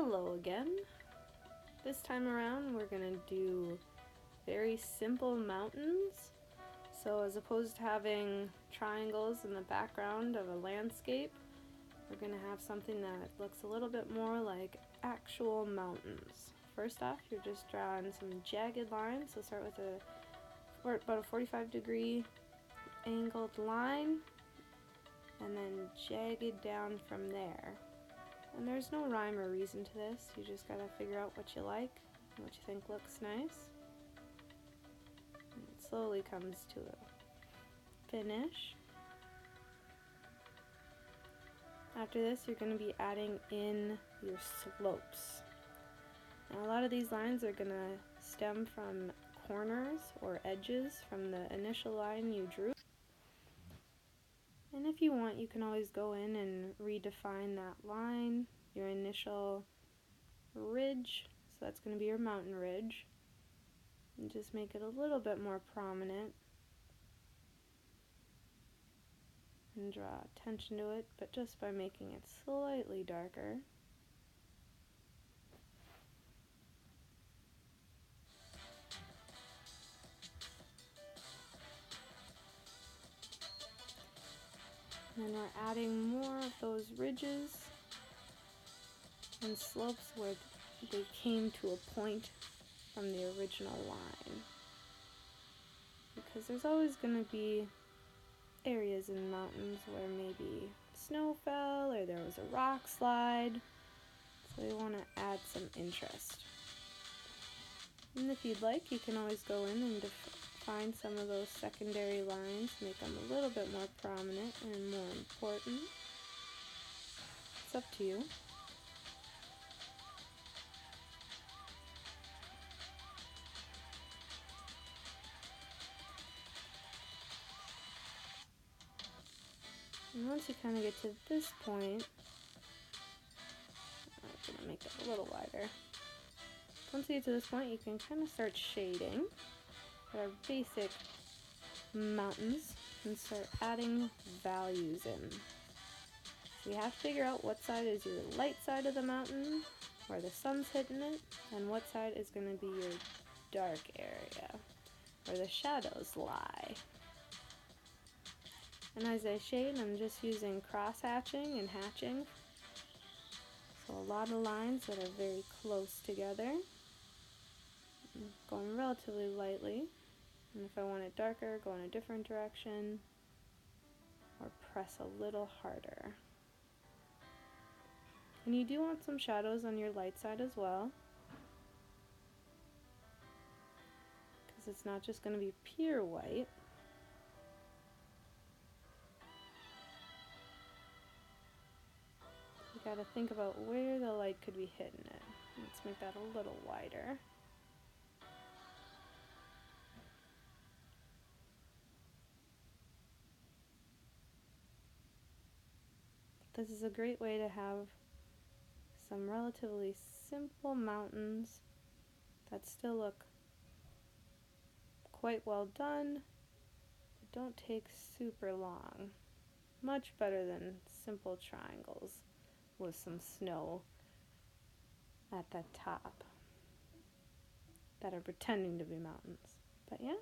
Hello again. This time around we're going to do very simple mountains. So as opposed to having triangles in the background of a landscape, we're going to have something that looks a little bit more like actual mountains. First off, you're just drawing some jagged lines. So start with about a 45-degree angled line and then jagged down from there. And there's no rhyme or reason to this, you just gotta figure out what you like and what you think looks nice. And it slowly comes to a finish. After this, you're going to be adding in your slopes. Now, a lot of these lines are going to stem from corners or edges from the initial line you drew. And if you want, you can always go in and redefine that line, your initial ridge, so that's going to be your mountain ridge, and just make it a little bit more prominent and draw attention to it, but just by making it slightly darker. And then we're adding more of those ridges and slopes where they came to a point from the original line. Because there's always going to be areas in mountains where maybe snow fell or there was a rock slide. So we want to add some interest. And if you'd like, you can always go in and define some of those secondary lines, make them a little bit more prominent and more important. It's up to you. And once you kind of get to this point, I'm going to make it a little wider. Once you get to this point, you can kind of start shading our basic mountains and start adding values in. So you have to figure out what side is your light side of the mountain, where the sun's hitting it, and what side is going to be your dark area, where the shadows lie. And as I shade, I'm just using cross-hatching and hatching. So a lot of lines that are very close together. I'm going relatively lightly. And if I want it darker, go in a different direction or press a little harder. And you do want some shadows on your light side as well, because it's not just going to be pure white. You got to think about where the light could be hitting it. Let's make that a little wider. This is a great way to have some relatively simple mountains that still look quite well done, but don't take super long. Much better than simple triangles with some snow at the top that are pretending to be mountains. But yeah.